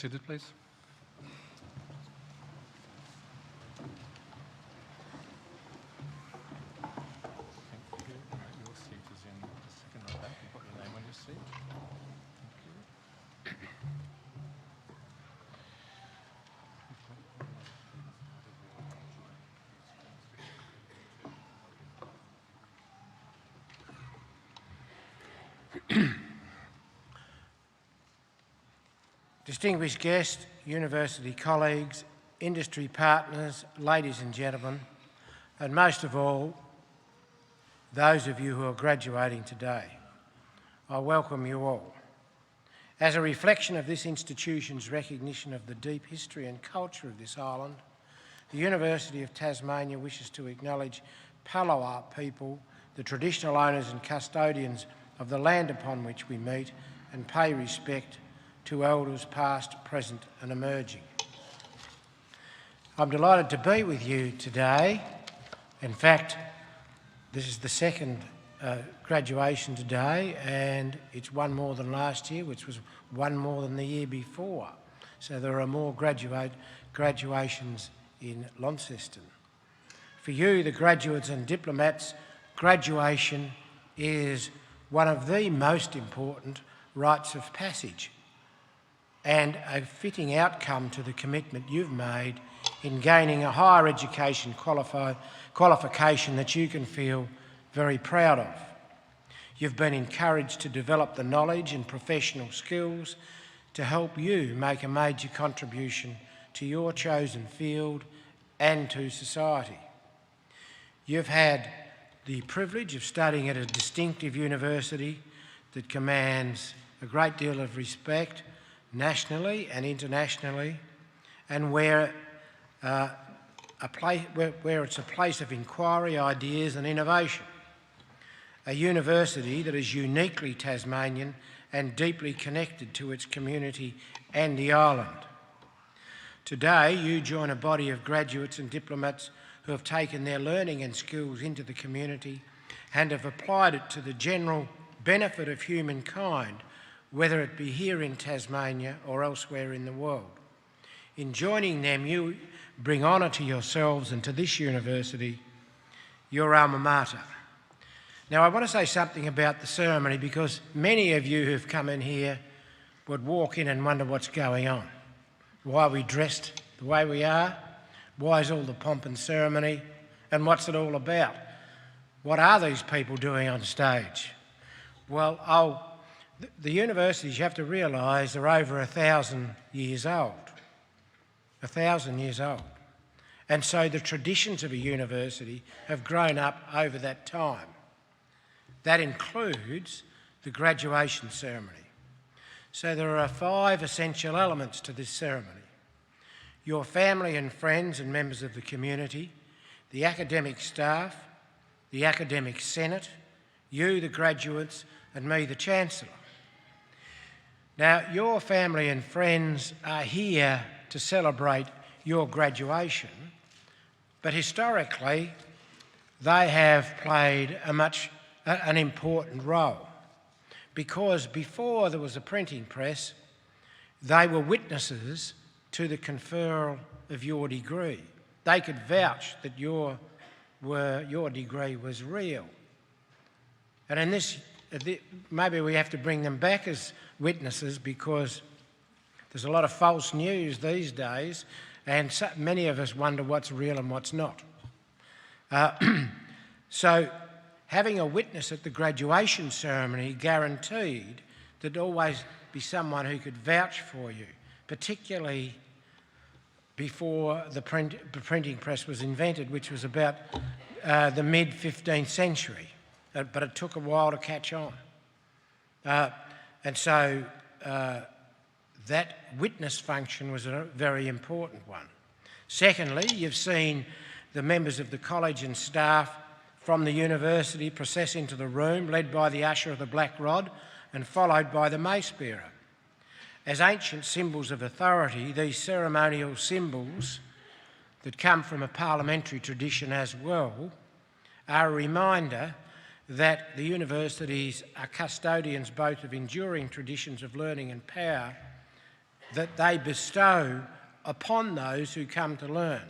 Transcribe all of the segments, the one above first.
seated, please. Thank you. Your seat is in the second row back. You've got your name on your seat. Thank you. Distinguished guests, university colleagues, industry partners, ladies and gentlemen, and most of all, those of you who are graduating today, I welcome you all. As a reflection of this institution's recognition of the deep history and culture of this island, the University of Tasmania wishes to acknowledge Palawa people, the traditional owners and custodians of the land upon which we meet, and pay respect to elders past, present and emerging. I'm delighted to be with you today. In fact, this is the second graduation today, and it's one more than last year, which was one more than the year before. So there are more graduations in Launceston. For you, the graduates and diplomats, graduation is one of the most important rites of passage and a fitting outcome to the commitment you've made in gaining a higher education qualification that you can feel very proud of. You've been encouraged to develop the knowledge and professional skills to help you make a major contribution to your chosen field and to society. You've had the privilege of studying at a distinctive university that commands a great deal of respect nationally and internationally, and where it's a place of inquiry, ideas and innovation. A university that is uniquely Tasmanian and deeply connected to its community and the island. Today, you join a body of graduates and diplomats who have taken their learning and skills into the community and have applied it to the general benefit of humankind, whether it be here in Tasmania or elsewhere in the world. In joining them, you bring honour to yourselves and to this university, your alma mater. Now, I want to say something about the ceremony because many of you who've come in here would walk in and wonder what's going on. Why are we dressed the way we are? Why is all the pomp and ceremony? And what's it all about? What are these people doing on stage? Well, the universities, you have to realise, are over 1,000 years old. 1,000 years old. And so the traditions of a university have grown up over that time. That includes the graduation ceremony. So there are 5 essential elements to this ceremony. Your family and friends and members of the community, the academic staff, the academic senate, you, the graduates, and me, the Chancellor. Now, your family and friends are here to celebrate your graduation, but historically, they have played an important role because before there was a printing press, they were witnesses to the conferral of your degree. They could vouch that your degree was real. And in this, maybe we have to bring them back as witnesses because there's a lot of false news these days and so many of us wonder what's real and what's not. So having a witness at the graduation ceremony guaranteed there'd always be someone who could vouch for you, particularly before the printing press was invented, which was about the mid-15th century, but it took a while to catch on. And so that witness function was a very important one. Secondly, you've seen the members of the college and staff from the university process into the room, led by the usher of the black rod and followed by the mace bearer. As ancient symbols of authority, these ceremonial symbols that come from a parliamentary tradition as well are a reminder that the universities are custodians both of enduring traditions of learning and power that they bestow upon those who come to learn.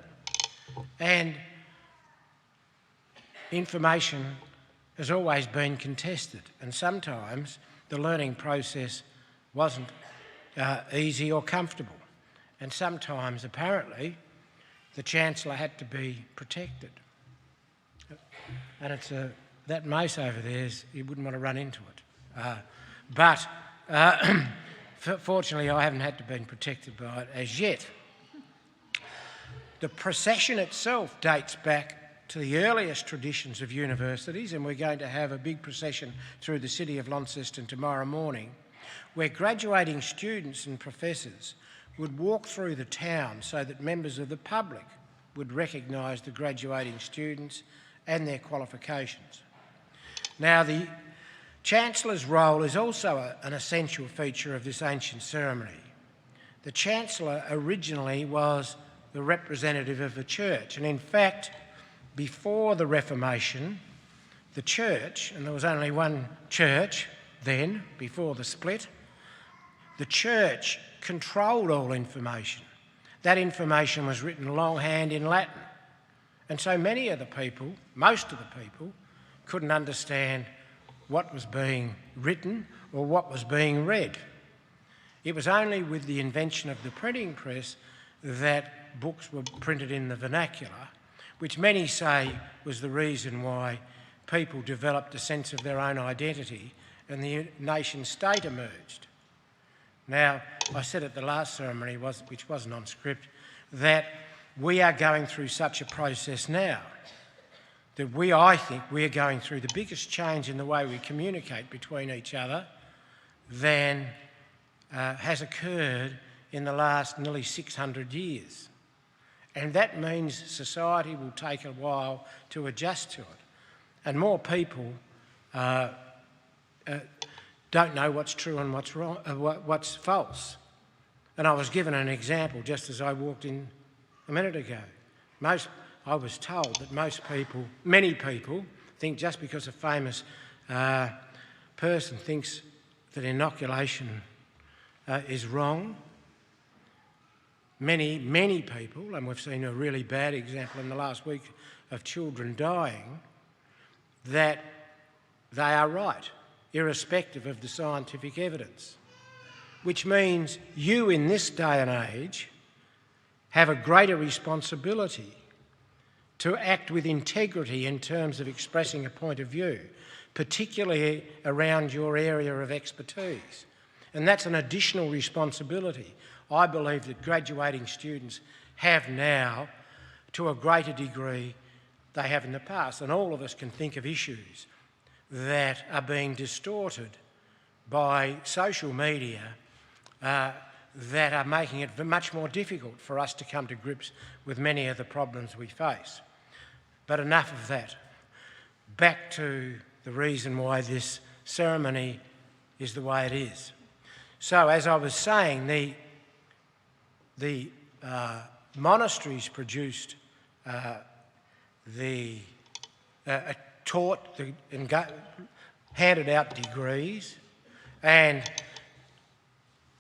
And information has always been contested, and sometimes the learning process wasn't easy or comfortable. And sometimes, apparently, the Chancellor had to be protected. And it's that mace over there, you wouldn't want to run into it. But fortunately, I haven't had to be protected by it as yet. The procession itself dates back to the earliest traditions of universities, and we're going to have a big procession through the city of Launceston tomorrow morning, where graduating students and professors would walk through the town so that members of the public would recognise the graduating students and their qualifications. Now, the Chancellor's role is also an essential feature of this ancient ceremony. The Chancellor originally was the representative of the Church, and in fact, before the Reformation, the Church, and there was only one church then, before the split, the Church controlled all information. That information was written longhand in Latin, and so many of the people, most of the people, couldn't understand what was being written or what was being read. It was only with the invention of the printing press that books were printed in the vernacular, which many say was the reason why people developed a sense of their own identity and the nation state emerged. Now, I said at the last ceremony, which wasn't on script, that we are going through such a process now, that I think we are going through the biggest change in the way we communicate between each other than has occurred in the last nearly 600 years. And that means society will take a while to adjust to it. And more people don't know what's true and what's wrong, what's false. And I was given an example just as I walked in a minute ago. I was told that many people think just because a famous person thinks that inoculation is wrong, many people, and we've seen a really bad example in the last week of children dying, that they are right, irrespective of the scientific evidence. Which means you in this day and age have a greater responsibility to act with integrity in terms of expressing a point of view, particularly around your area of expertise. And that's an additional responsibility I believe that graduating students have now to a greater degree they have in the past. And all of us can think of issues that are being distorted by social media that are making it much more difficult for us to come to grips with many of the problems we face. But enough of that. Back to the reason why this ceremony is the way it is. So, as I was saying, the monasteries produced taught and handed out degrees, and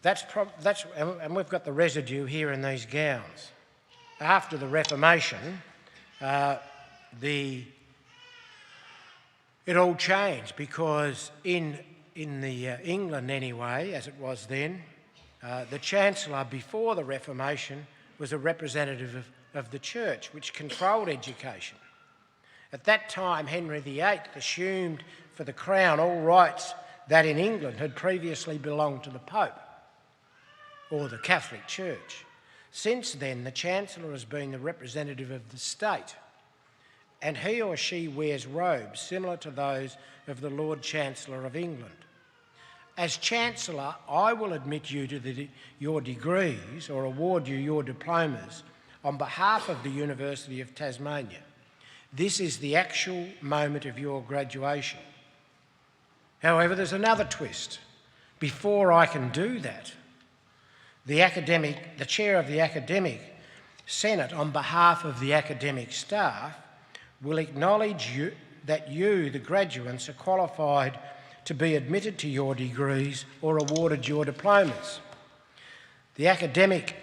and we've got the residue here in these gowns. After the Reformation, it all changed because in England anyway, as it was then, the Chancellor before the Reformation was a representative of the Church, which controlled education. At that time, Henry VIII assumed for the Crown all rights that in England had previously belonged to the Pope or the Catholic Church. Since then, the Chancellor has been the representative of the state, and he or she wears robes similar to those of the Lord Chancellor of England. As Chancellor, I will admit you to your degrees or award you your diplomas on behalf of the University of Tasmania. This is the actual moment of your graduation. However, there's another twist. Before I can do that, the chair of the academic senate, on behalf of the academic staff, will acknowledge that you, the graduates, are qualified to be admitted to your degrees or awarded your diplomas. The academic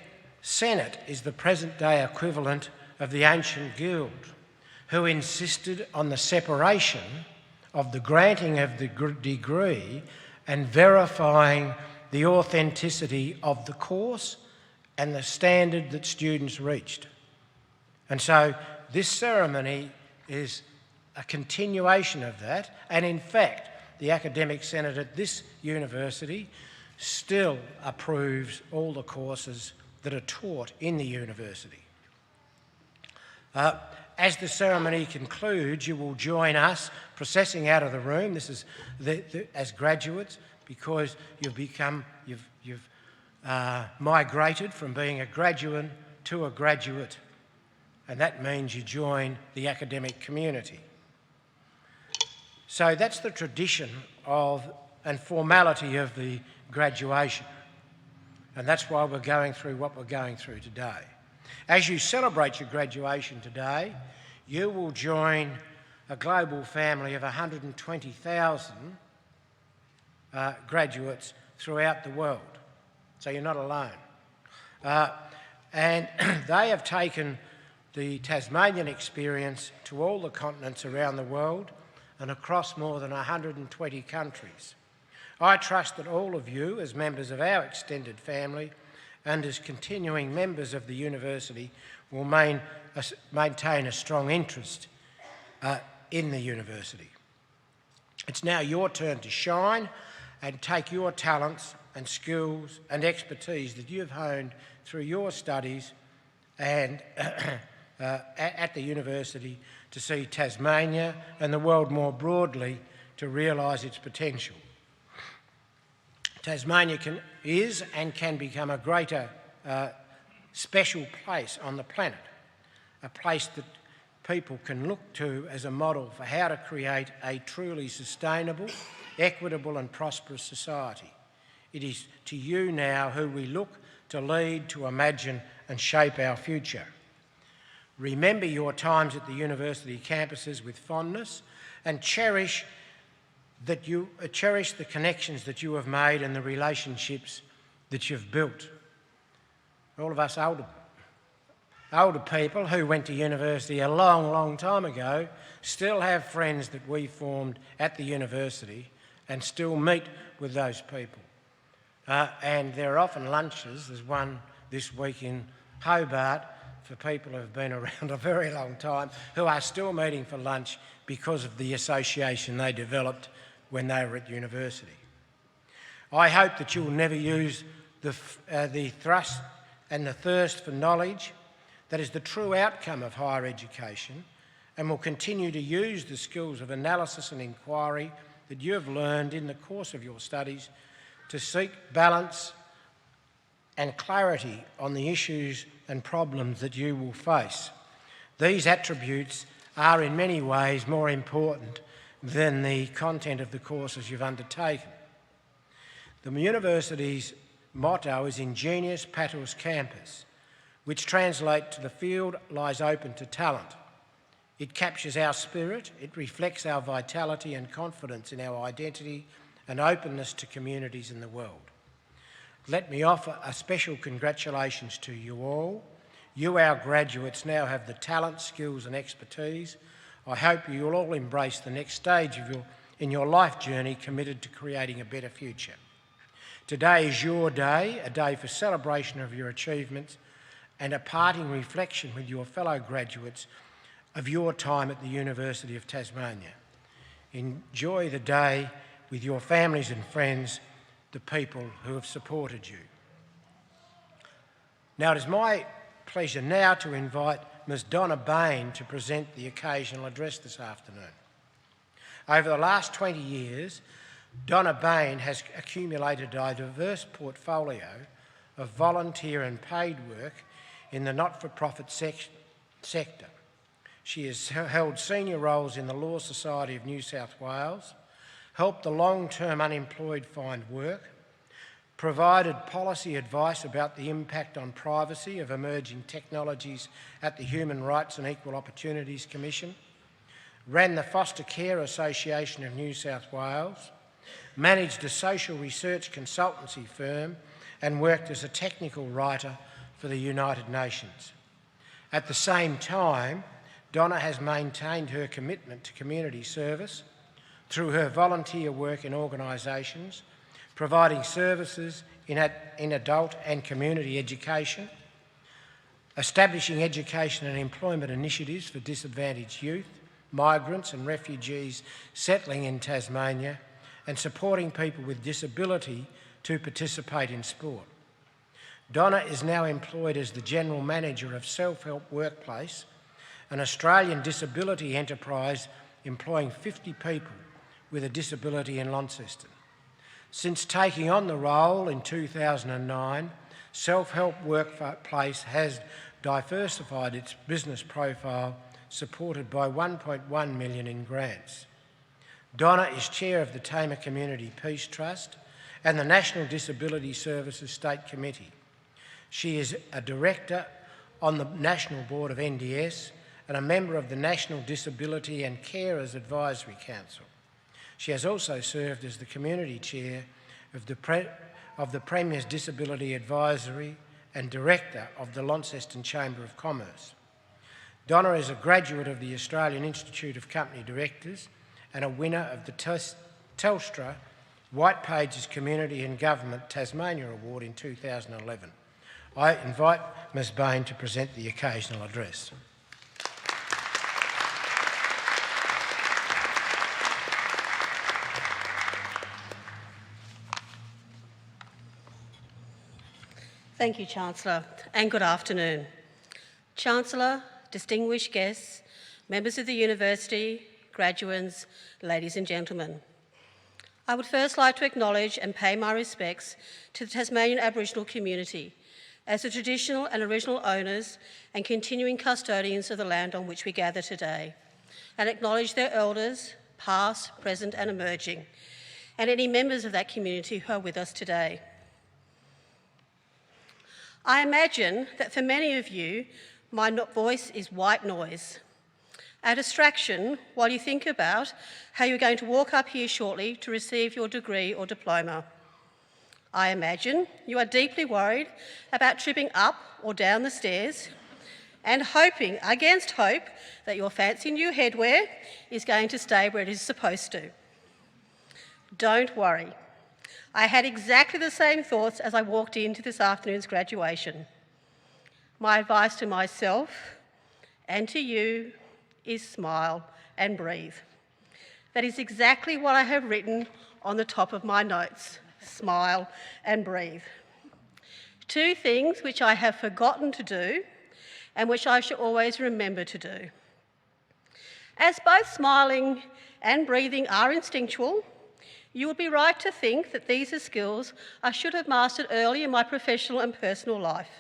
senate is the present-day equivalent of the ancient guild, who insisted on the separation of the granting of the degree and verifying the authenticity of the course and the standard that students reached. And so this ceremony is a continuation of that, and in fact, the Academic Senate at this university still approves all the courses that are taught in the university. As the ceremony concludes, you will join us processing out of the room. This is as graduates, because you've migrated from being a graduate to a graduate, and that means you join the academic community. So that's the tradition and formality of the graduation, and that's why we're going through what we're going through today. As you celebrate your graduation today, you will join a global family of 120,000 graduates throughout the world, so you're not alone. And they have taken the Tasmanian experience to all the continents around the world and across more than 120 countries. I trust that all of you, as members of our extended family and as continuing members of the university, will maintain a strong interest in the university. It's now your turn to shine and take your talents and skills and expertise that you've honed through your studies and at the university to see Tasmania and the world more broadly to realise its potential. Tasmania is and can become a greater special place on the planet, a place that people can look to as a model for how to create a truly sustainable, equitable and prosperous society. It is to you now who we look to lead, to imagine and shape our future. Remember your times at the university campuses with fondness and cherish the connections that you have made and the relationships that you've built. All of us older people who went to university a long, long time ago still have friends that we formed at the university and still meet with those people. And there are often lunches. There's one this week in Hobart for people who have been around a very long time who are still meeting for lunch because of the association they developed when they were at university. I hope that you will never use the thrust and the thirst for knowledge that is the true outcome of higher education, and will continue to use the skills of analysis and inquiry that you have learned in the course of your studies to seek balance and clarity on the issues and problems that you will face. These attributes are in many ways more important than the content of the courses you've undertaken. The university's motto is Ingenius Patus Campus, which translates to the field lies open to talent. It captures our spirit, it reflects our vitality and confidence in our identity and openness to communities in the world. Let me offer a special congratulations to you all. You, our graduates, now have the talent, skills and expertise. I hope you will all embrace the next stage in your life journey committed to creating a better future. Today is your day, a day for celebration of your achievements and a parting reflection with your fellow graduates of your time at the University of Tasmania. Enjoy the day with your families and friends, the people who have supported you. Now, it is my pleasure now to invite Ms Donna Bain to present the occasional address this afternoon. Over the last 20 years, Donna Bain has accumulated a diverse portfolio of volunteer and paid work in the not-for-profit sector. She has held senior roles in the Law Society of New South Wales, helped the long-term unemployed find work, provided policy advice about the impact on privacy of emerging technologies at the Human Rights and Equal Opportunities Commission, ran the Foster Care Association of New South Wales, managed a social research consultancy firm and worked as a technical writer for the United Nations. At the same time, Donna has maintained her commitment to community service through her volunteer work in organisations, providing services in adult and community education, establishing education and employment initiatives for disadvantaged youth, migrants and refugees settling in Tasmania, and supporting people with disability to participate in sport. Donna is now employed as the General Manager of Self-Help Workplace, an Australian disability enterprise employing 50 people with a disability in Launceston. Since taking on the role in 2009, Self-Help Workplace has diversified its business profile, supported by $1.1 million in grants. Donna is chair of the Tamer Community Peace Trust and the National Disability Services State Committee. She is a director on the National Board of NDS and a member of the National Disability and Carers Advisory Council. She has also served as the community chair of the Premier's Disability Advisory and director of the Launceston Chamber of Commerce. Donna is a graduate of the Australian Institute of Company Directors and a winner of the Telstra White Pages Community and Government Tasmania Award in 2011. I invite Ms Bain to present the occasional address. Thank you, Chancellor, and good afternoon. Chancellor, distinguished guests, members of the University, graduates, ladies and gentlemen. I would first like to acknowledge and pay my respects to the Tasmanian Aboriginal community as the traditional and original owners and continuing custodians of the land on which we gather today, and acknowledge their elders, past, present and emerging, and any members of that community who are with us today. I imagine that for many of you, my voice is white noise, a distraction while you think about how you're going to walk up here shortly to receive your degree or diploma. I imagine you are deeply worried about tripping up or down the stairs and hoping against hope that your fancy new headwear is going to stay where it is supposed to. Don't worry. I had exactly the same thoughts as I walked into this afternoon's graduation. My advice to myself and to you is smile and breathe. That is exactly what I have written on the top of my notes, smile and breathe. Two things which I have forgotten to do and which I shall always remember to do. As both smiling and breathing are instinctual, you would be right to think that these are skills I should have mastered early in my professional and personal life.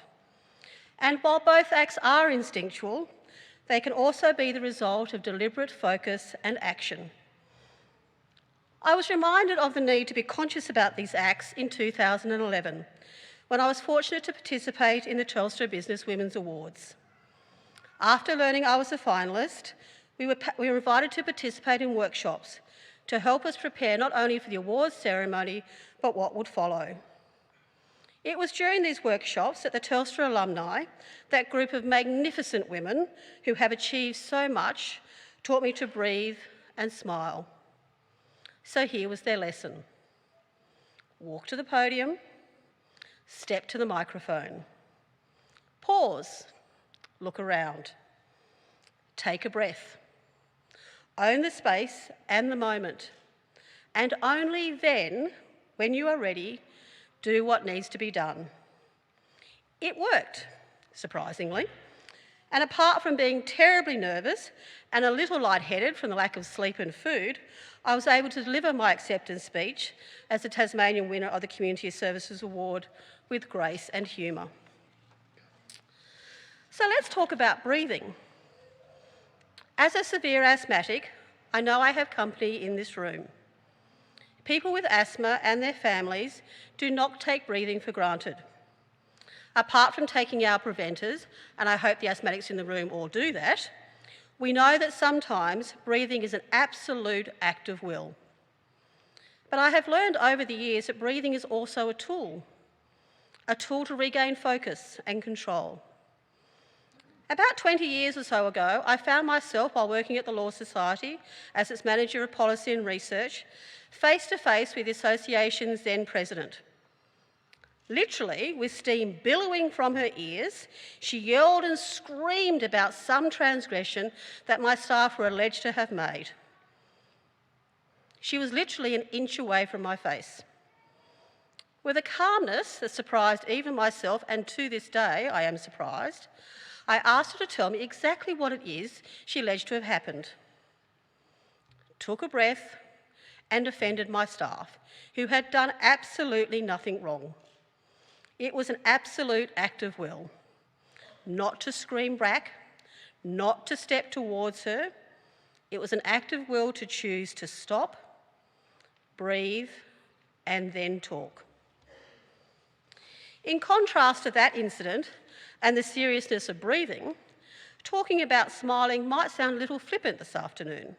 And while both acts are instinctual, they can also be the result of deliberate focus and action. I was reminded of the need to be conscious about these acts in 2011, when I was fortunate to participate in the Telstra Business Women's Awards. After learning I was a finalist, we were invited to participate in workshops to help us prepare not only for the awards ceremony, but what would follow. It was during these workshops that the Telstra alumni, that group of magnificent women who have achieved so much, taught me to breathe and smile. So here was their lesson. Walk to the podium, step to the microphone. Pause, look around. Take a breath. Own the space and the moment. And only then, when you are ready, do what needs to be done. It worked, surprisingly. And apart from being terribly nervous and a little lightheaded from the lack of sleep and food, I was able to deliver my acceptance speech as the Tasmanian winner of the Community Services Award with grace and humour. So let's talk about breathing. As a severe asthmatic, I know I have company in this room. People with asthma and their families do not take breathing for granted. Apart from taking our preventers, and I hope the asthmatics in the room all do that, we know that sometimes breathing is an absolute act of will. But I have learned over the years that breathing is also a tool. a tool to regain focus and control. About 20 years or so ago, I found myself, while working at the Law Society as its Manager of Policy and Research, face to face with the association's then president. Literally, with steam billowing from her ears, she yelled and screamed about some transgression that my staff were alleged to have made. She was literally an inch away from my face. With a calmness that surprised even myself, and to this day I am surprised, I asked her to tell me exactly what it is she alleged to have happened. Took a breath and offended my staff, who had done absolutely nothing wrong. It was an absolute act of will. Not to scream back, not to step towards her. It was an act of will to choose to stop, breathe, and then talk. In contrast to that incident and the seriousness of breathing, talking about smiling might sound a little flippant this afternoon.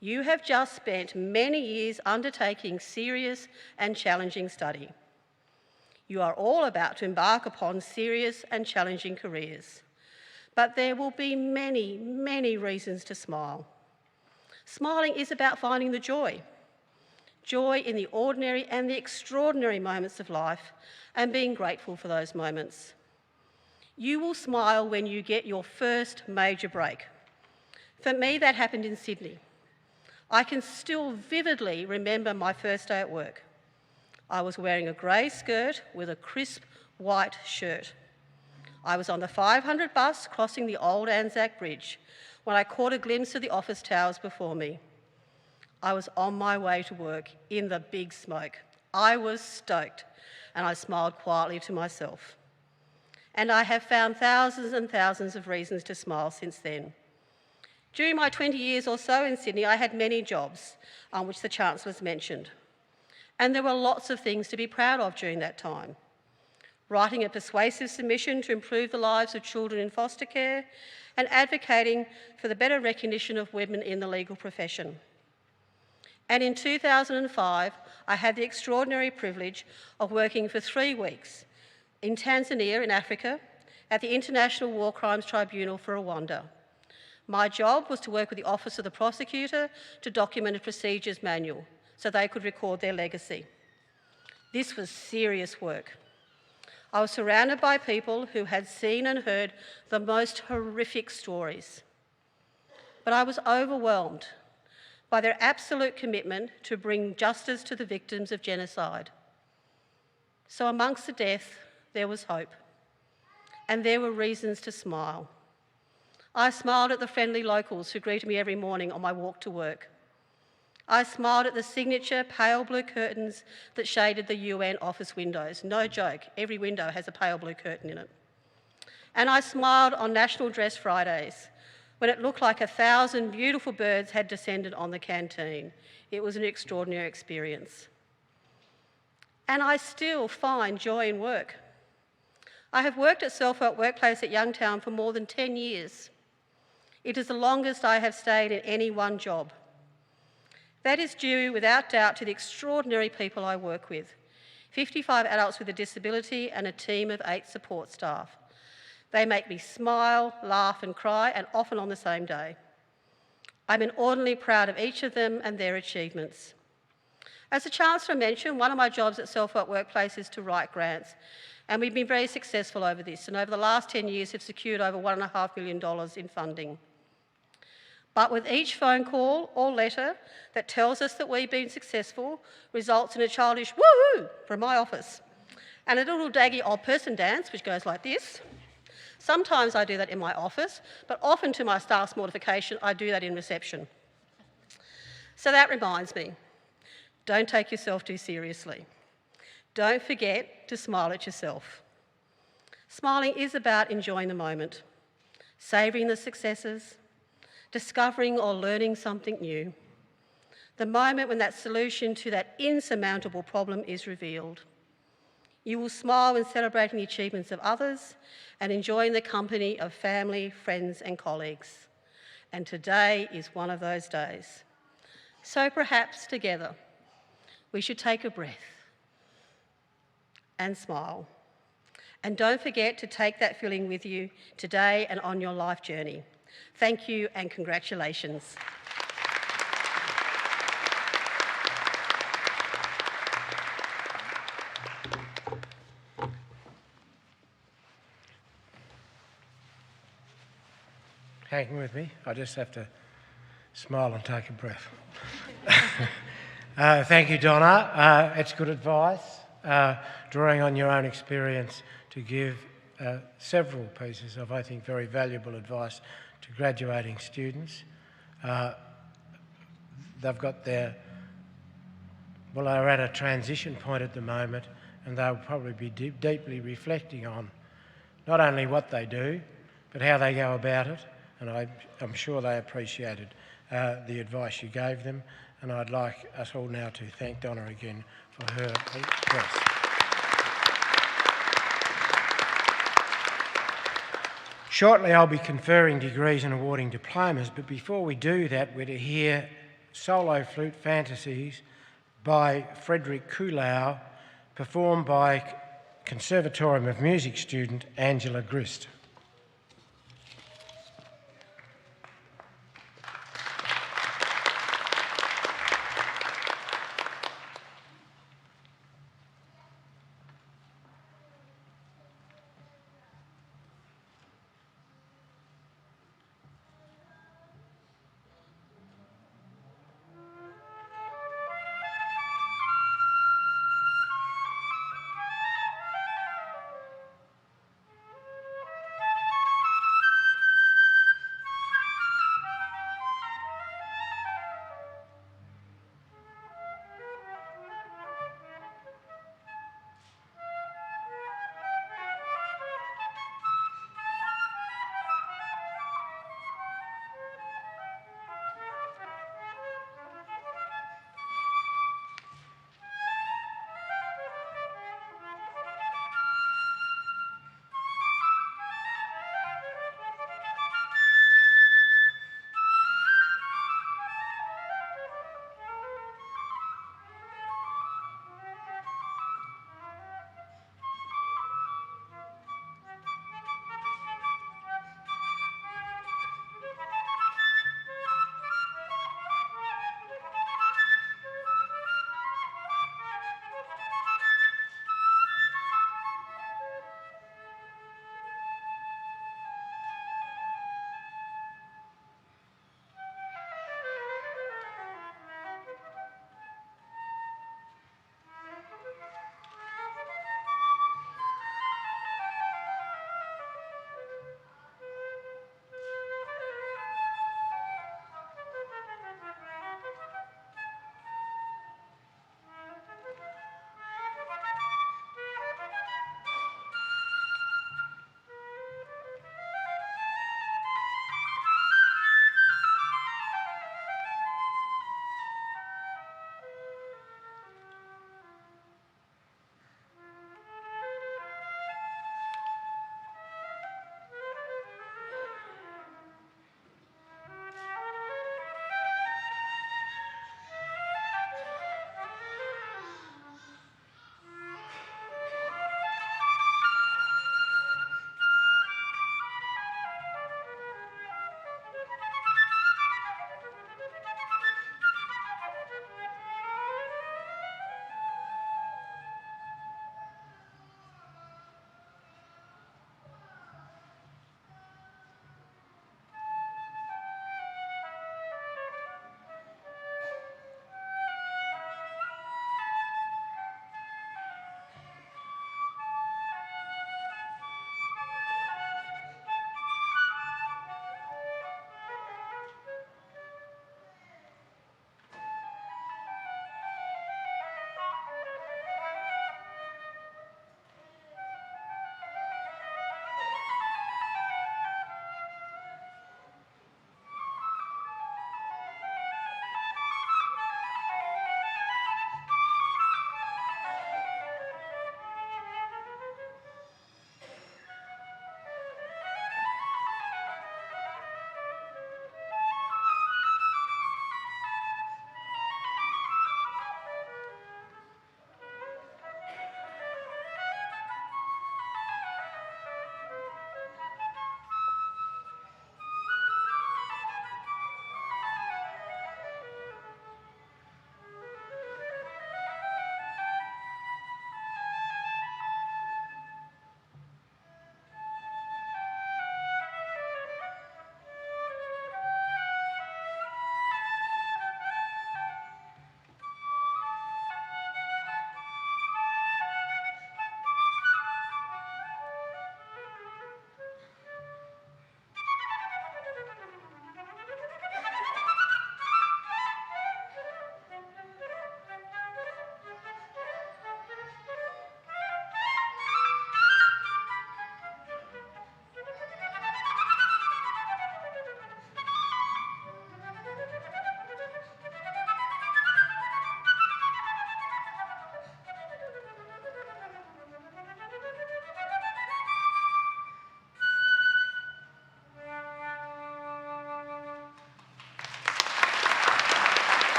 You have just spent many years undertaking serious and challenging study. You are all about to embark upon serious and challenging careers. But there will be many, many reasons to smile. Smiling is about finding the joy. Joy in the ordinary and the extraordinary moments of life, and being grateful for those moments. You will smile when you get your first major break. For me, that happened in Sydney. I can still vividly remember my first day at work. I was wearing a grey skirt with a crisp white shirt. I was on the 500 bus crossing the old Anzac Bridge when I caught a glimpse of the office towers before me. I was on my way to work in the big smoke. I was stoked, and I smiled quietly to myself. And I have found thousands and thousands of reasons to smile since then. During my 20 years or so in Sydney, I had many jobs, which the Chancellor's mentioned. And there were lots of things to be proud of during that time. Writing a persuasive submission to improve the lives of children in foster care, and advocating for the better recognition of women in the legal profession. And in 2005, I had the extraordinary privilege of working for 3 weeks in Tanzania in Africa at the International War Crimes Tribunal for Rwanda. My job was to work with the Office of the Prosecutor to document a procedures manual so they could record their legacy. This was serious work. I was surrounded by people who had seen and heard the most horrific stories. But I was overwhelmed by their absolute commitment to bring justice to the victims of genocide. So amongst the death, there was hope, and there were reasons to smile. I smiled at the friendly locals who greeted me every morning on my walk to work. I smiled at the signature pale blue curtains that shaded the UN office windows. No joke, every window has a pale blue curtain in it. And I smiled on National Dress Fridays, when it looked like 1,000 beautiful birds had descended on the canteen. It was an extraordinary experience. And I still find joy in work. I have worked at Self-Help Workplace at Youngtown for more than 10 years. It is the longest I have stayed in any one job. That is due, without doubt, to the extraordinary people I work with. 55 adults with a disability and a team of 8 support staff. They make me smile, laugh and cry, and often on the same day. I'm inordinately proud of each of them and their achievements. As the Chancellor mentioned, one of my jobs at Self-Help Workplace is to write grants, and we've been very successful over this, and over the last 10 years have secured over $1.5 million in funding. But with each phone call or letter that tells us that we've been successful results in a childish woohoo from my office and a little daggy old person dance, which goes like this. Sometimes I do that in my office, but often to my staff's mortification, I do that in reception. So that reminds me, don't take yourself too seriously. Don't forget to smile at yourself. Smiling is about enjoying the moment, savouring the successes, discovering or learning something new. The moment when that solution to that insurmountable problem is revealed. You will smile when celebrating the achievements of others and enjoying the company of family, friends and colleagues. And today is one of those days. So perhaps together we should take a breath and smile. And don't forget to take that feeling with you today and on your life journey. Thank you and congratulations. Hang with me. I just have to smile and take a breath. Thank you, Donna. It's good advice, drawing on your own experience to give several pieces of, I think, very valuable advice to graduating students. They've got they're at a transition point at the moment, and they'll probably be deeply reflecting on not only what they do, but how they go about it. And I'm sure they appreciated the advice you gave them. And I'd like us all now to thank Donna again for her address. Shortly I'll be conferring degrees and awarding diplomas, but before we do that, we're to hear Solo Flute Fantasies by Frederick Kulau, performed by Conservatorium of Music student Angela Grist.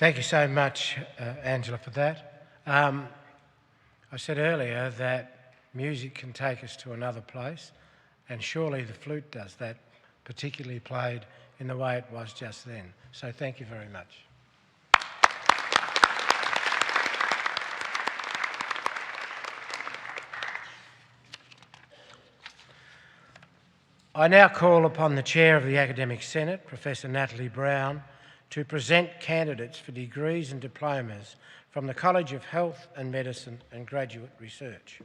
Thank you so much, Angela, for that. I said earlier that music can take us to another place, and surely the flute does that, particularly played in the way it was just then. So thank you very much. I now call upon the Chair of the Academic Senate, Professor Natalie Brown, to present candidates for degrees and diplomas from the College of Health and Medicine and Graduate Research.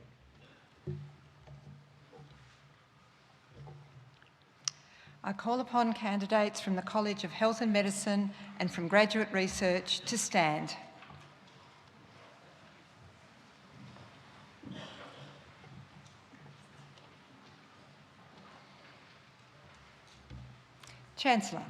I call upon candidates from the College of Health and Medicine and from Graduate Research to stand. Chancellor,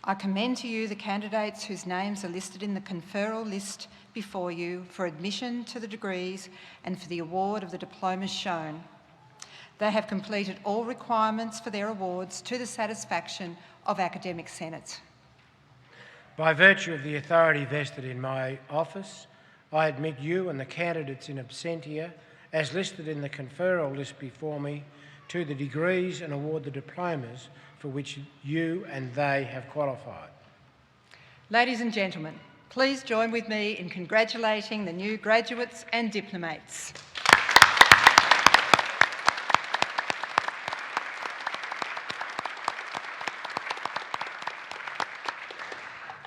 I commend to you the candidates whose names are listed in the conferral list before you for admission to the degrees and for the award of the diplomas shown. They have completed all requirements for their awards to the satisfaction of Academic Senate. By virtue of the authority vested in my office, I admit you and the candidates in absentia, as listed in the conferral list before me, to the degrees and award the diplomas for which you and they have qualified. Ladies and gentlemen, please join with me in congratulating the new graduates and diplomates.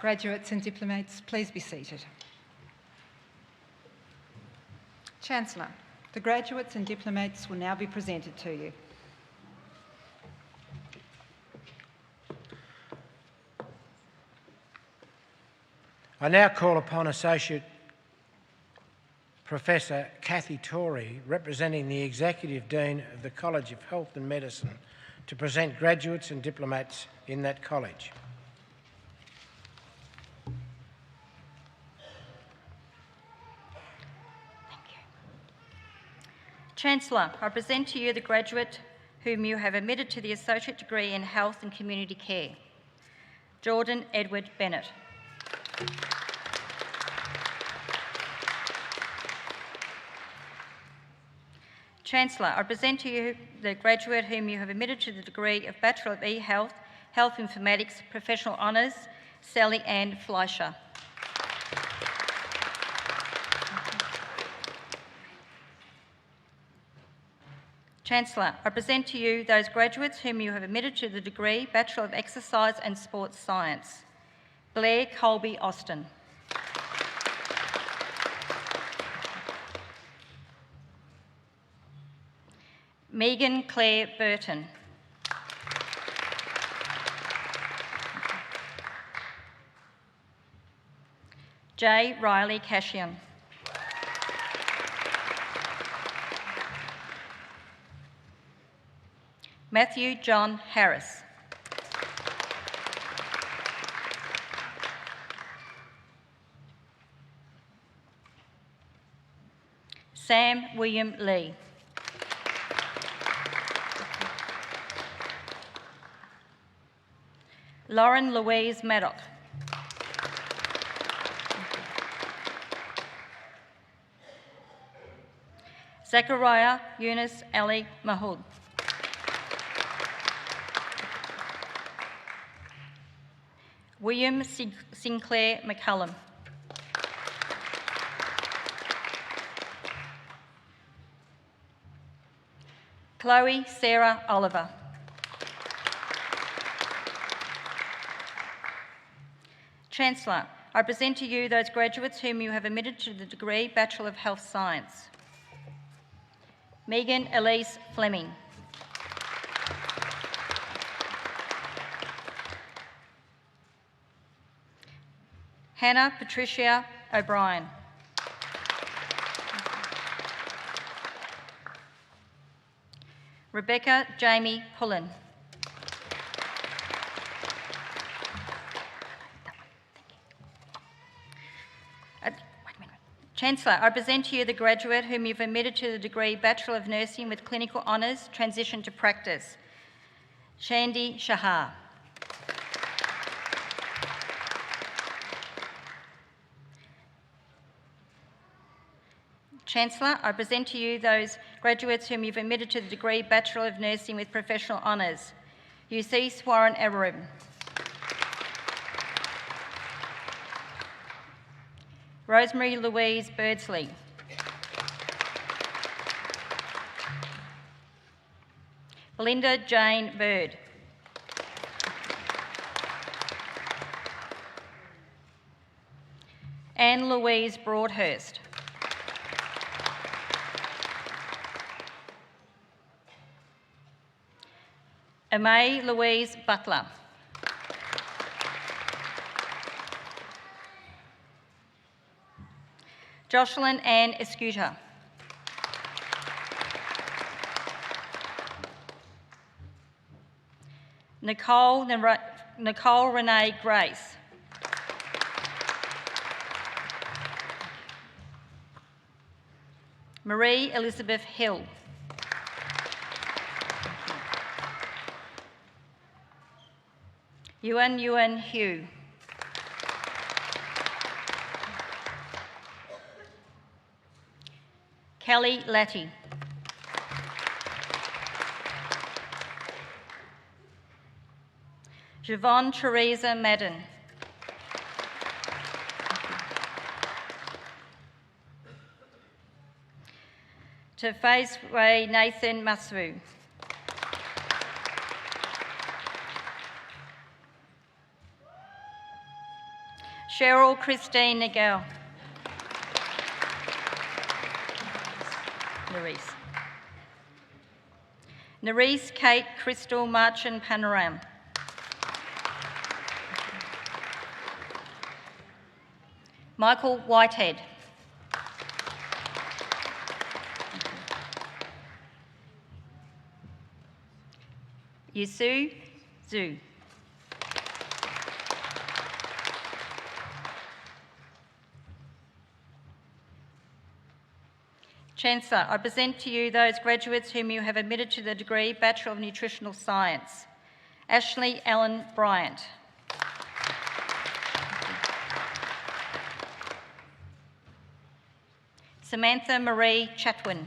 Graduates and diplomates, please be seated. Chancellor, the graduates and diplomates will now be presented to you. I now call upon Associate Professor Cathy Torrey, representing the Executive Dean of the College of Health and Medicine, to present graduates and diplomats in that college. Chancellor, I present to you the graduate whom you have admitted to the Associate Degree in Health and Community Care, Jordan Edward Bennett. Chancellor, I present to you the graduate whom you have admitted to the degree of Bachelor of E-Health, Health Informatics, Professional Honours, Sally Ann Fleischer. Chancellor, I present to you those graduates whom you have admitted to the degree Bachelor of Exercise and Sports Science, Blair Colby Austin. Megan Claire Burton. J. Riley Cashion. Matthew John Harris. Sam William Lee. Lauren Louise Maddock. Zachariah Yunus Ali Mahood. William Sinclair McCullum. Chloe Sarah Oliver. Chancellor, I present to you those graduates whom you have admitted to the degree Bachelor of Health Science. Megan Elise Fleming. Hannah Patricia O'Brien. Rebecca Jamie Pullen. Chancellor, I present to you the graduate whom you've admitted to the degree Bachelor of Nursing with Clinical Honours, Transition to Practice, Shandy Shahar. Chancellor, I present to you those graduates whom you've admitted to the degree Bachelor of Nursing with Professional Honours. Euseece Warren Awerum. Rosemary Louise Birdsley. Belinda Jane Bird. Anne Louise Broadhurst. Amay Louise Butler. Jocelyn Ann Escuta. Nicole Renee Grace. Marie Elizabeth Hill. Yuan Hugh. Kelly Latty. Javon Teresa Madden. Tafazwe Nathan Masvu. Cheryl Christine Nagel. Nerese Kate Crystal Marchin Panoram. Michael Whitehead. Yusu Zhu. Chancellor, I present to you those graduates whom you have admitted to the degree Bachelor of Nutritional Science. Ashley Allen Bryant. Samantha Marie Chatwin.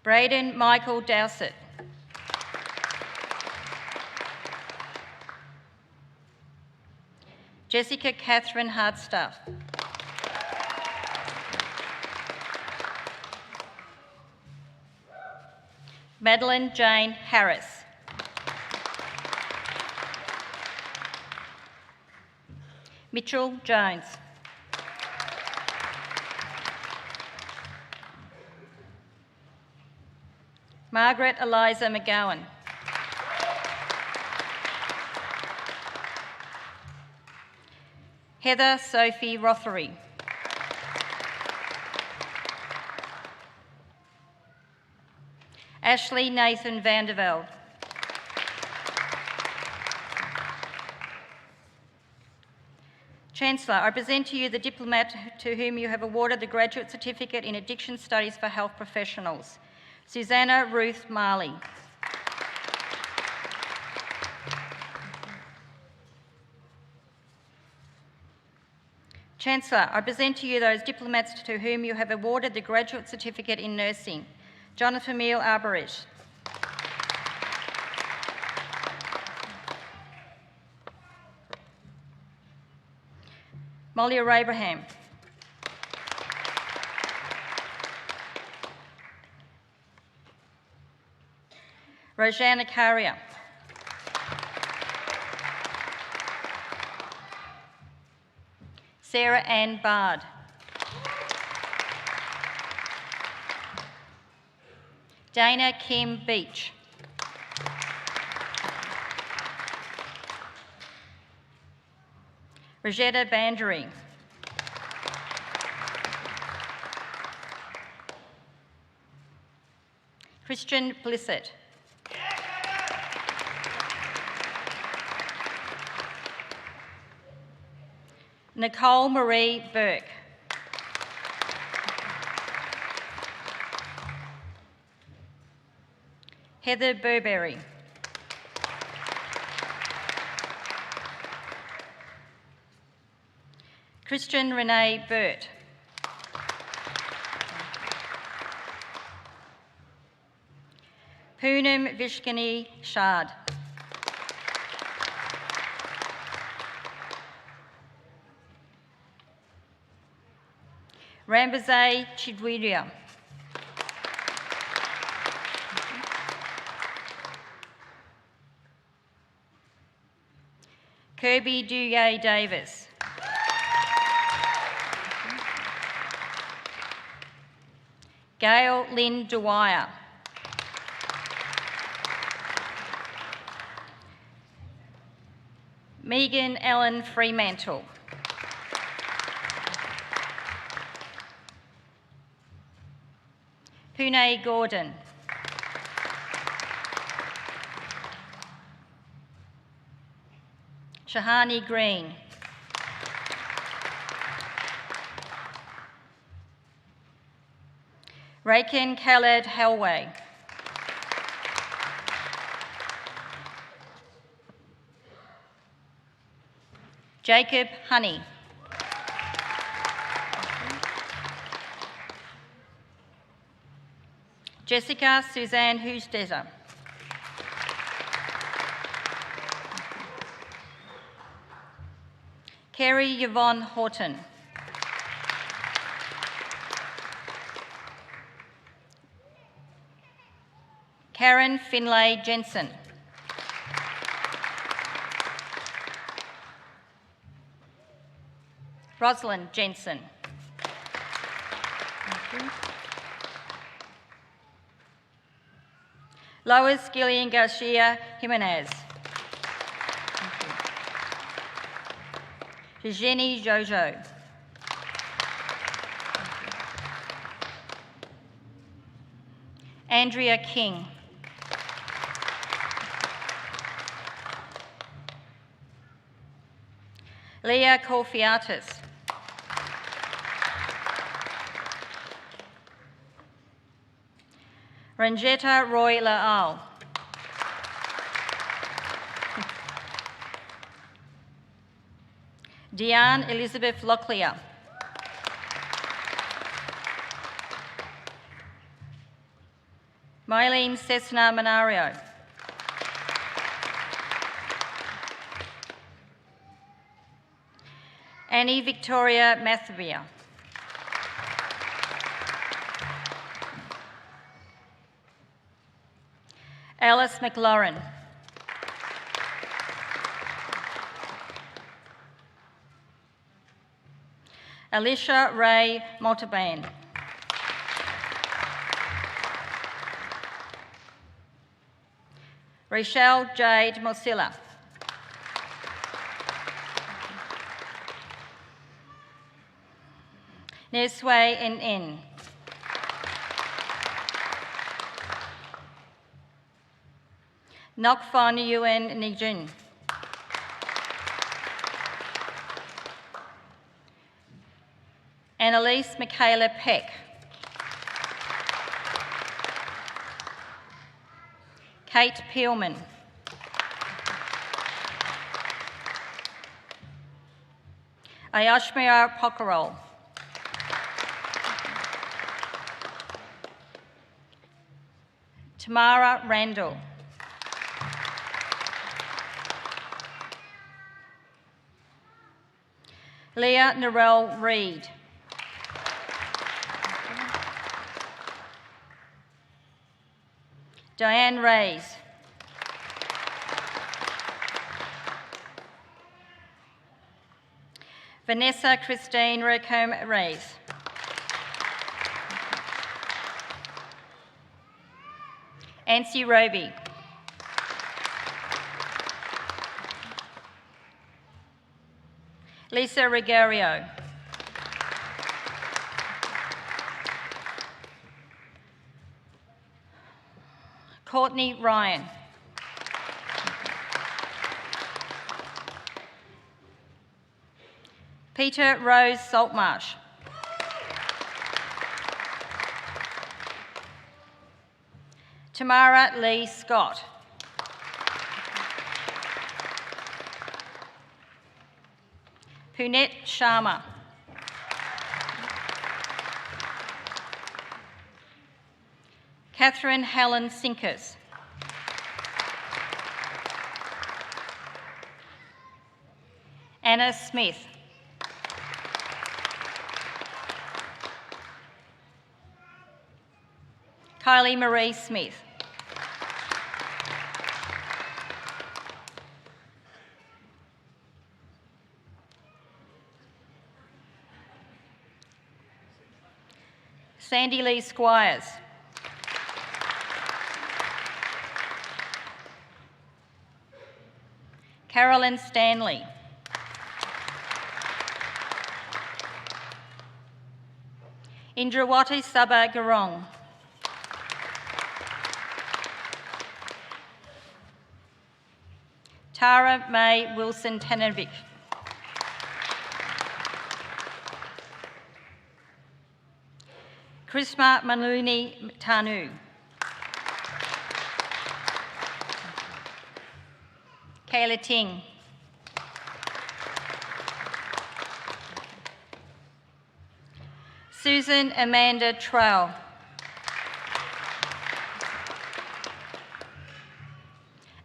Braden Michael Dowsett. Jessica Catherine Hardstaff. Madeline Jane Harris. Mitchell Jones. Margaret Eliza McGowan. Heather Sophie Rothery. Ashley Nathan Vandervelde. Chancellor, I present to you the diplomat to whom you have awarded the Graduate Certificate in Addiction Studies for Health Professionals, Susanna Ruth Marley. Chancellor, I present to you those diplomats to whom you have awarded the Graduate Certificate in Nursing, Jonathan Emile Arboret. Molly Abraham. Rosanna Caria. Sarah Ann Bard. Dana Kim Beach. Rosetta Bandering. Christian Blissett. Nicole Marie Burke. Heather Burberry. Christian Renee Burt. Poonam Vishkani Shard. Rambazay Chidwiria. Kirby Duye Davis. Gail Lynn Dwyer. Megan Ellen Fremantle. Pune Gordon. Shahani Green. Raken Khaled Helway. Jacob Honey. Jessica Suzanne Hoosdetter. Kerry Yvonne Horton. Karen Finlay Jensen. Rosalind Jensen. Lois Gillian Garcia Jimenez. Jenny Jojo. Andrea King. Leah Corfiatis. Ranjetta Roy Laal. Diane Elizabeth Locklear. Mylene Cessna Manario. Annie Victoria Mathevia. Alice McLaurin. Alicia Ray Montalban. Rochelle Jade Mosilla. Nesway N. Nokfon Yuen Nijun. Annalise Michaela Peck. Kate Peelman. Ayashmir Pokkerol. Tamara Randall. Leah Narelle Reid. Diane Rays. Vanessa Christine Racombe Rays. Nancy Roby. Lisa Rigario. Courtney Ryan. Peter Rose Saltmarsh. Tamara Lee Scott. Punit Sharma. Catherine Helen Sinkers. Anna Smith. Kylie Marie Smith. Sandy Lee Squires. Carolyn Stanley. Indrawati Sabha Garong. Tara May Wilson Tanovic. Krisma Maluni Tanu. Kayla Ting. Susan Amanda Trowell.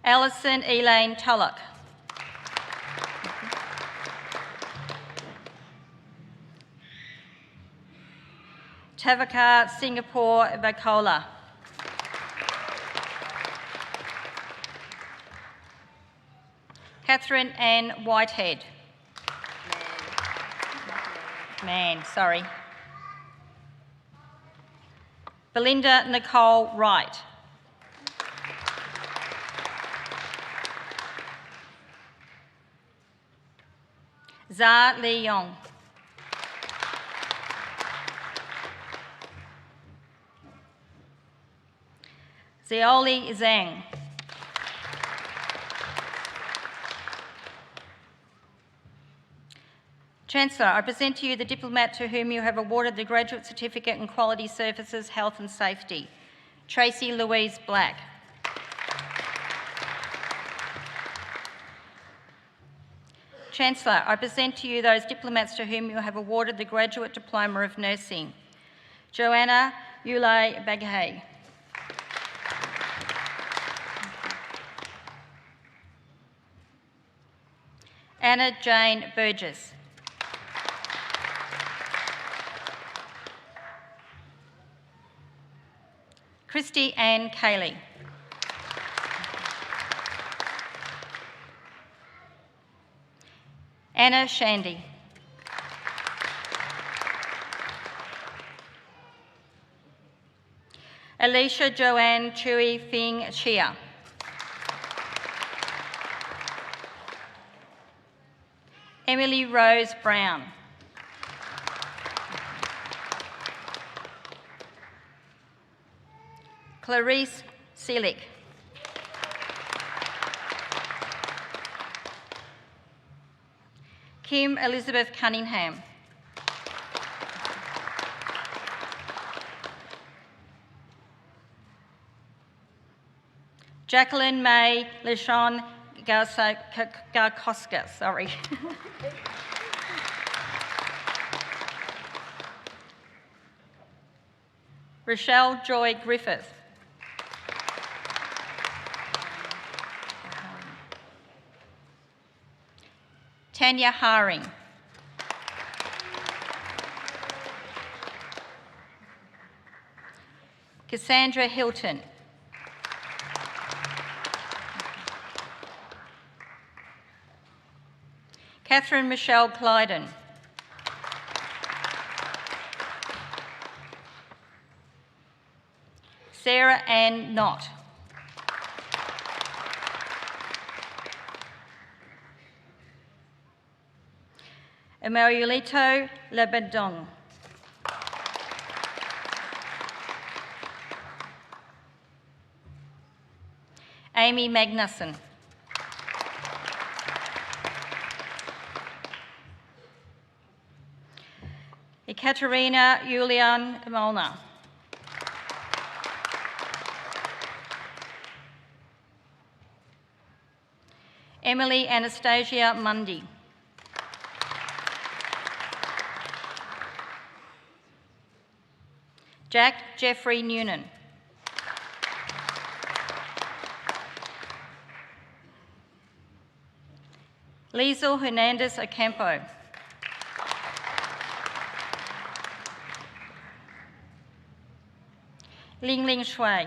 Alison Elaine Tulloch. Tavaka Singapore Vakola. Catherine Ann Whitehead. Sorry. Belinda Nicole Wright. Zha Li Yong. Zioli Zhang. Chancellor, I present to you the diplomat to whom you have awarded the Graduate Certificate in Quality Services, Health and Safety, Tracy Louise Black. Chancellor, I present to you those diplomats to whom you have awarded the Graduate Diploma of Nursing, Joanna Ulay Baghay. Anna Jane Burgess. Christy Ann Cayley. Anna Shandy. Alicia Joanne Chui Fing Chia. Emily Rose Brown. Clarice Seelig. Kim Elizabeth Cunningham. Jacqueline May LeSean Garkoska, sorry. Rochelle Joy Griffith. Tanya Haring. Cassandra Hilton. Catherine Michelle Clyden. Sarah Ann Knott. Emmanuelito Lebedong. Amy Magnuson. Ekaterina Julian Molnar. Emily Anastasia Mundy. Jack Jeffrey Noonan. Liesl Hernandez Ocampo. Ling Shui.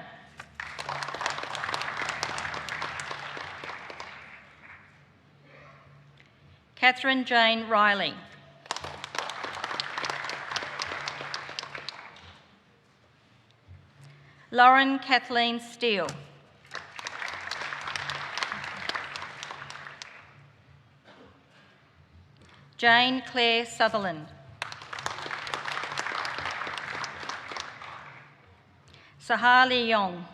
Catherine Jane Riley. Lauren Kathleen Steele. Jane Claire Sutherland. Sahar Leong.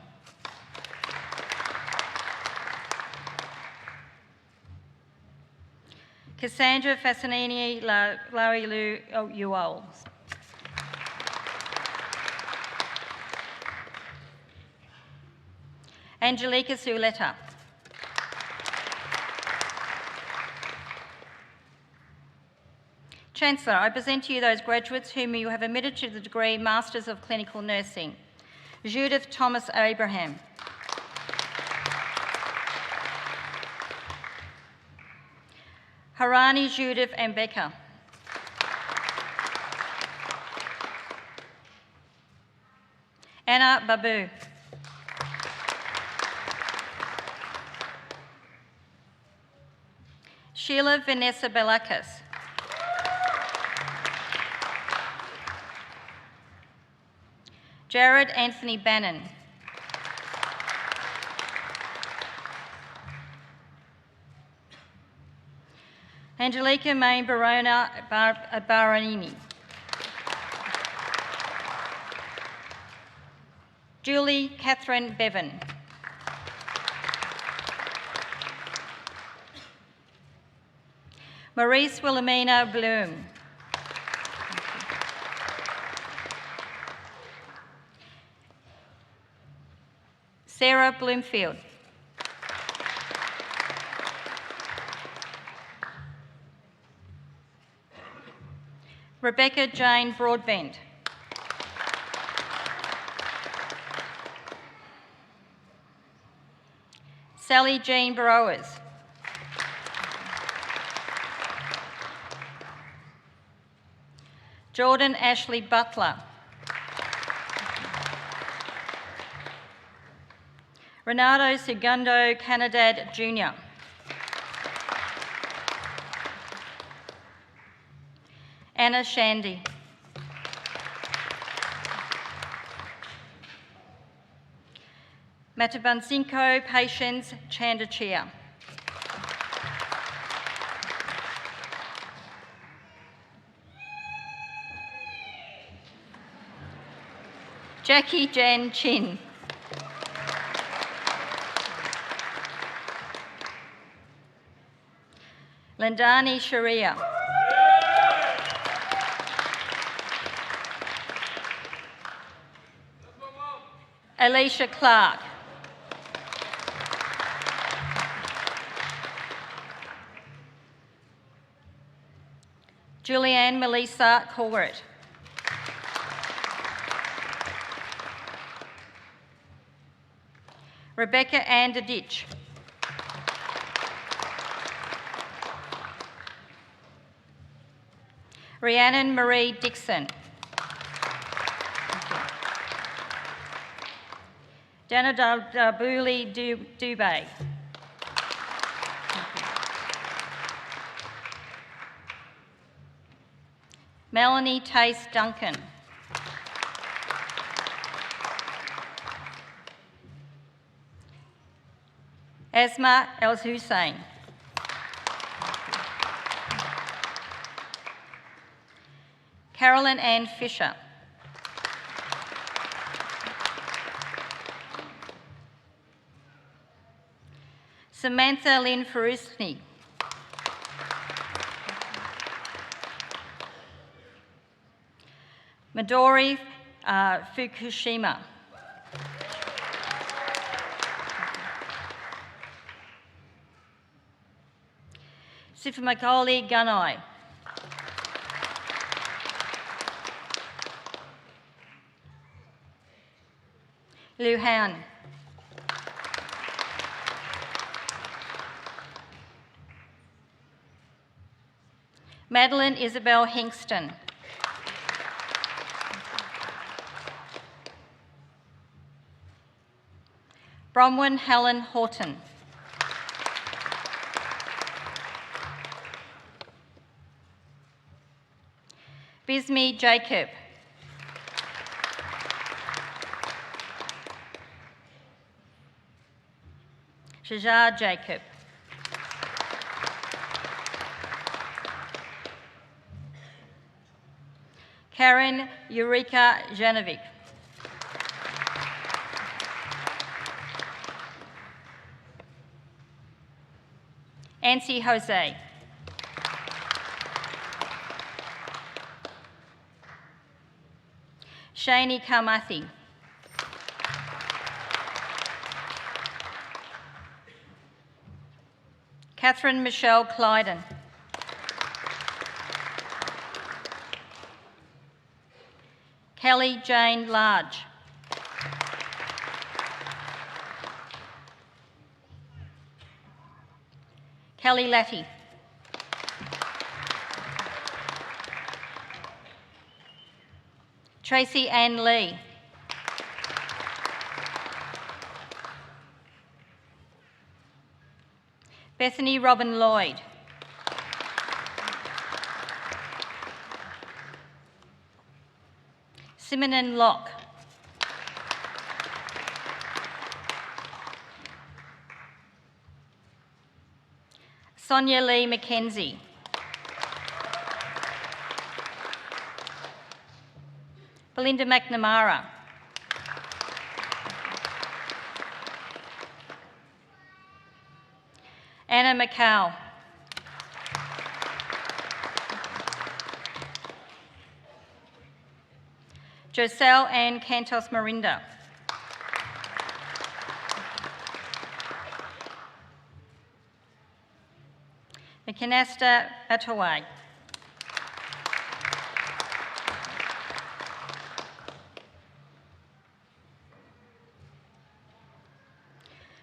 Cassandra Fascinini Larilu Uol. Angelica Suletta. Chancellor, I present to you those graduates whom you have admitted to the degree Masters of Clinical Nursing. Judith Thomas Abraham. Harani Judith Ambeka. Anna Babu. Sheila Vanessa Belakis. Jared Anthony Bannon. Angelica May Barona Baronini. Julie Catherine Bevan. Maurice Wilhelmina Bloom. Sarah Bloomfield. Rebecca Jane Broadbent. Sally Jean Burrowers. Jordan Ashley Butler. Renato Segundo Canadad Jr. Anna Shandy. Matabansinko Patience Chandachia. Jackie Jan Chin. Lindani Sharia. Alicia Clark. Julianne Melissa Colbert. Rebecca Ann Ditch. Rhiannon Marie Dixon. Dana Darbuli Dubé. Melanie Tace Duncan. Asma El Hussein. Carolyn Ann Fisher. Samantha Lynn Farusni. Midori Fukushima. Sifamakoli Gunai. Luhan. Madeline Isabel Hinkston. Bronwyn Helen Horton. Bismi Jacob. Shajar Jacob. Karen Eureka Janovic. Ansi Jose. Shani Karmathi. Catherine Michelle Clyden. Kelly Jane Large. Kelly Latty. Tracy Ann Lee. Bethany Robin Lloyd. Simonin Locke. Sonia Lee McKenzie. Belinda McNamara. Anna McCall. Joselle Ann Cantos Marinda. McAnaster Ataway.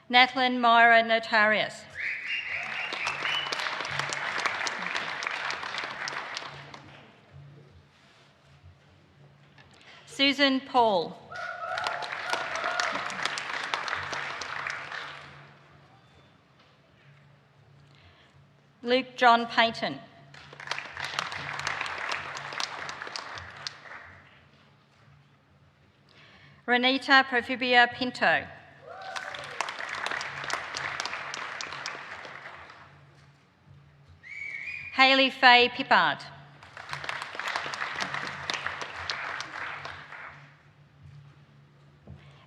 Nathlyn Myra Notarius. Susan Paul. Luke John Payton. Renita Profibia Pinto. Hayley Faye Pippard.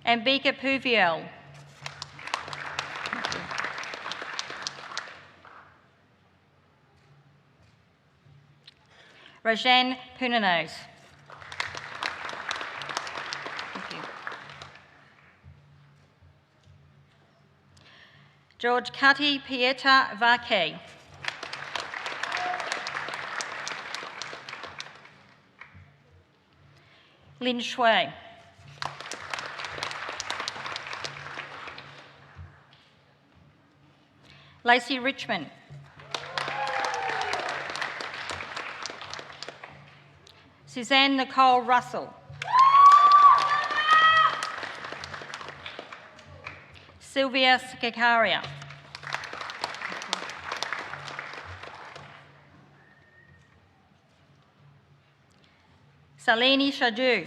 Ambika Puviel. Rajan Punanos. Thank you. George Cutty Pieta Varke. Lin Shui. Lacey Richmond. Suzanne Nicole Russell. Sylvia Skakaria. Salini Shadu.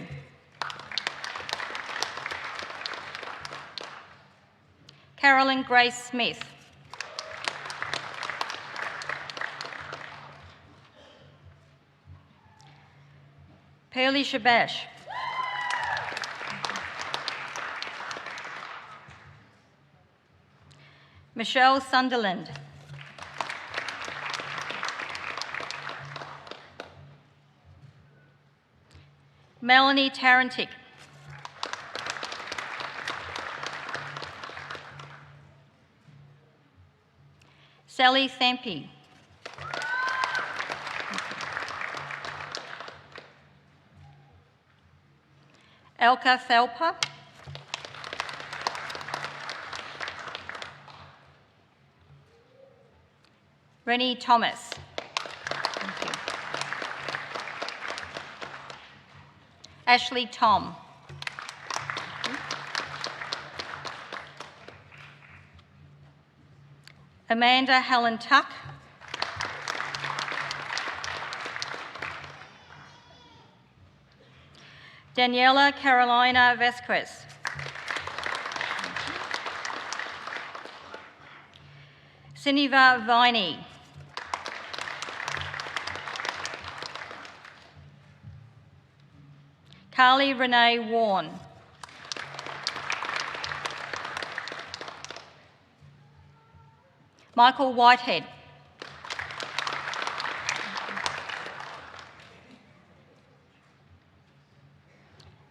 Carolyn Grace Smith. Pearlie Shabash. Michelle Sunderland. Melanie Tarantic. Sally Thampi. Elka Thelpa. Rennie Thomas. Thank you. Ashley Tom. Amanda Helen Tuck. Daniela Carolina Vasquez. Siniva Viney. Carly Renee Warren. Michael Whitehead.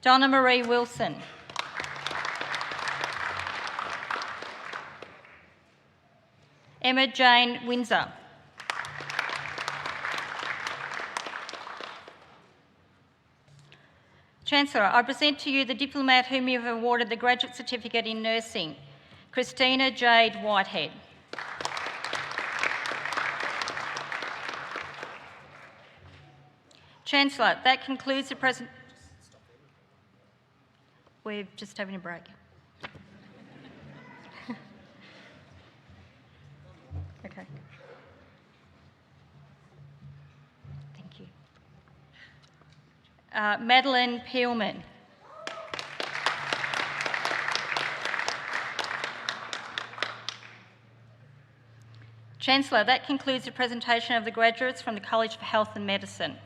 Donna Marie Wilson. Emma Jane Windsor. Chancellor, I present to you the diplomat whom you have awarded the Graduate Certificate in Nursing, Christina Jade Whitehead. Chancellor, that concludes the presentation. We're just having a break. Okay. Thank you. Madeline Peelman. Chancellor, that concludes the presentation of the graduates from the College of Health and Medicine.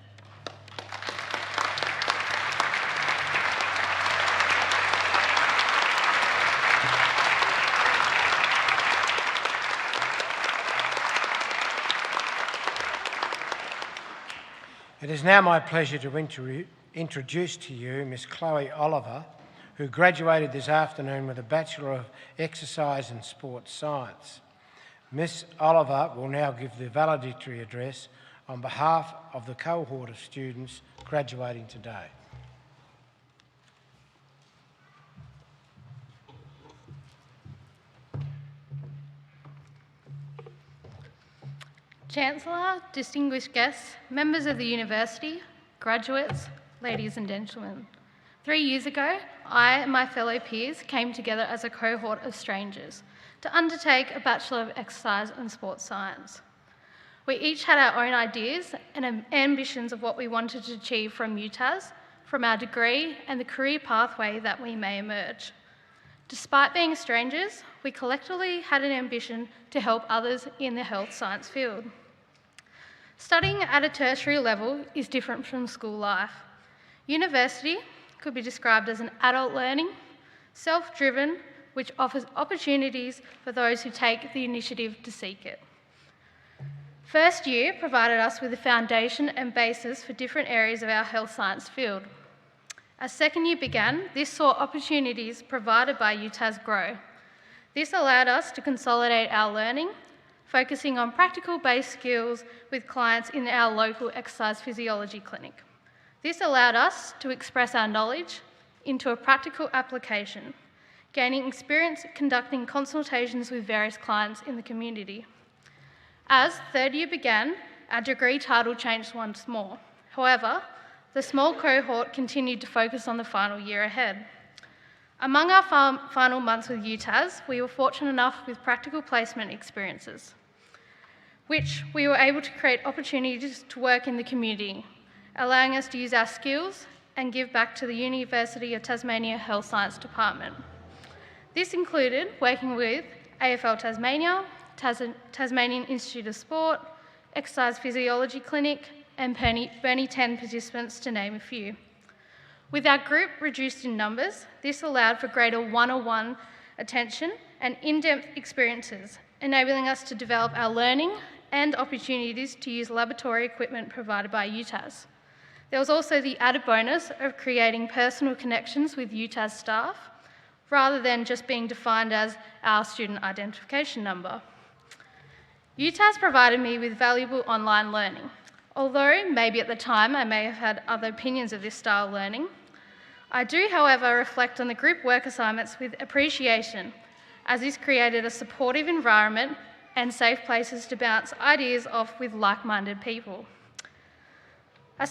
It is now my pleasure to introduce to you Miss Chloe Oliver, who graduated this afternoon with a Bachelor of Exercise and Sports Science. Miss Oliver will now give the valedictory address on behalf of the cohort of students graduating today. Chancellor, distinguished guests, members of the university, graduates, ladies and gentlemen. 3 years ago, I and my fellow peers came together as a cohort of strangers to undertake a Bachelor of Exercise and Sports Science. We each had our own ideas and ambitions of what we wanted to achieve from UTAS, from our degree and the career pathway that we may emerge. Despite being strangers, we collectively had an ambition to help others in the health science field. Studying at a tertiary level is different from school life. University could be described as an adult learning, self-driven, which offers opportunities for those who take the initiative to seek it. First year provided us with a foundation and basis for different areas of our health science field. As second year began, this saw opportunities provided by UTAS grow. This allowed us to consolidate our learning, focusing on practical-based skills with clients in our local exercise physiology clinic. This allowed us to express our knowledge into a practical application, gaining experience conducting consultations with various clients in the community. As third year began, our degree title changed once more. However, the small cohort continued to focus on the final year ahead. Among our final months with UTAS, we were fortunate enough with practical placement experiences, which we were able to create opportunities to work in the community, allowing us to use our skills and give back to the University of Tasmania Health Science Department. This included working with AFL Tasmania, Tasmanian Institute of Sport, Exercise Physiology Clinic, and Bernie 10 participants, to name a few. With our group reduced in numbers, this allowed for greater one-on-one attention and in-depth experiences, enabling us to develop our learning and opportunities to use laboratory equipment provided by UTAS. There was also the added bonus of creating personal connections with UTAS staff, rather than just being defined as our student identification number. UTAS provided me with valuable online learning. Although maybe at the time I may have had other opinions of this style of learning, I do, however, reflect on the group work assignments with appreciation, as this created a supportive environment and safe places to bounce ideas off with like-minded people. A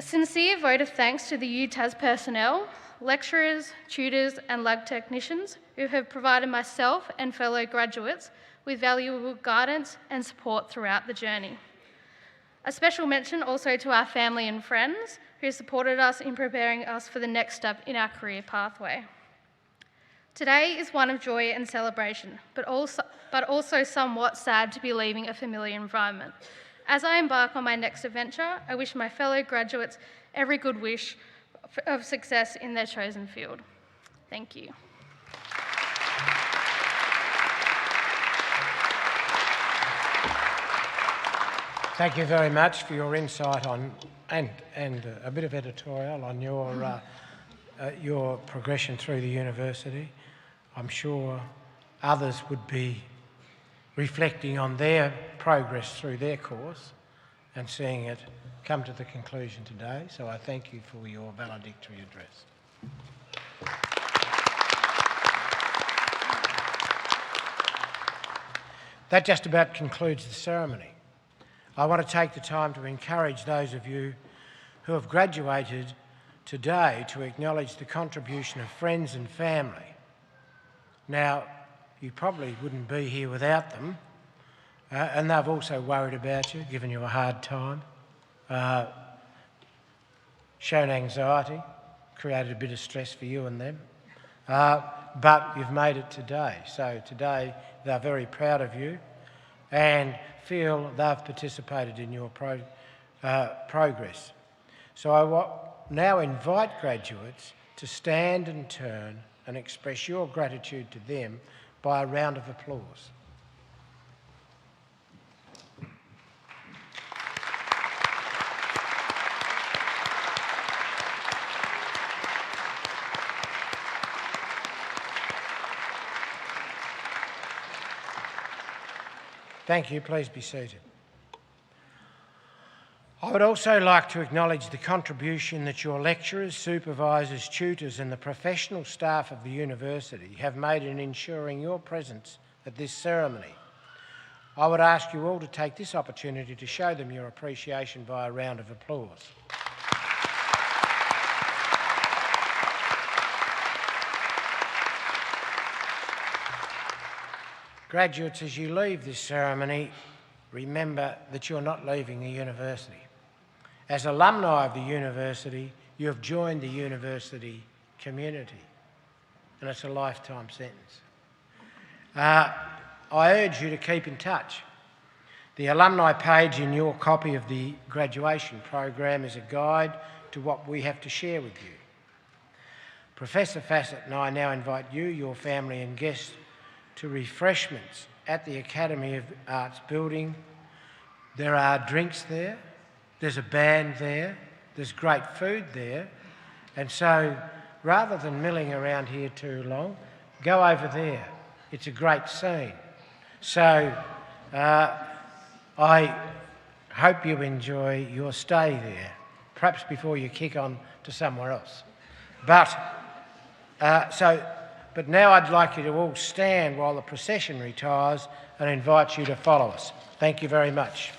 sincere vote of thanks to the UTAS personnel, lecturers, tutors and lab technicians who have provided myself and fellow graduates with valuable guidance and support throughout the journey. A special mention also to our family and friends who supported us in preparing us for the next step in our career pathway. Today is one of joy and celebration, but also somewhat sad to be leaving a familiar environment. As I embark on my next adventure, I wish my fellow graduates every good wish of success in their chosen field. Thank you. Thank you very much for your insight on and a bit of editorial on your progression through the university. I'm sure others would be reflecting on their progress through their course and seeing it come to the conclusion today. So I thank you for your valedictory address. That just about concludes the ceremony. I want to take the time to encourage those of you who have graduated today to acknowledge the contribution of friends and family. Now, you probably wouldn't be here without them, and they've also worried about you, given you a hard time, shown anxiety, created a bit of stress for you and them, but you've made it today. So today they're very proud of you and feel they've participated in your progress. So I now invite graduates to stand and turn and express your gratitude to them by a round of applause. Thank you. Please be seated. I would also like to acknowledge the contribution that your lecturers, supervisors, tutors and the professional staff of the university have made in ensuring your presence at this ceremony. I would ask you all to take this opportunity to show them your appreciation by a round of applause. Graduates, as you leave this ceremony, remember that you're not leaving the university. As alumni of the university, you have joined the university community, and it's a lifetime sentence. I urge you to keep in touch. The alumni page in your copy of the graduation program is a guide to what we have to share with you. Professor Fassett and I now invite you, your family and guests to refreshments at the Academy of Arts building. There are drinks there, there's a band there, there's great food there, and so rather than milling around here too long, go over there. It's a great scene. So I hope you enjoy your stay there, perhaps before you kick on to somewhere else. But now I'd like you to all stand while the procession retires and invite you to follow us. Thank you very much.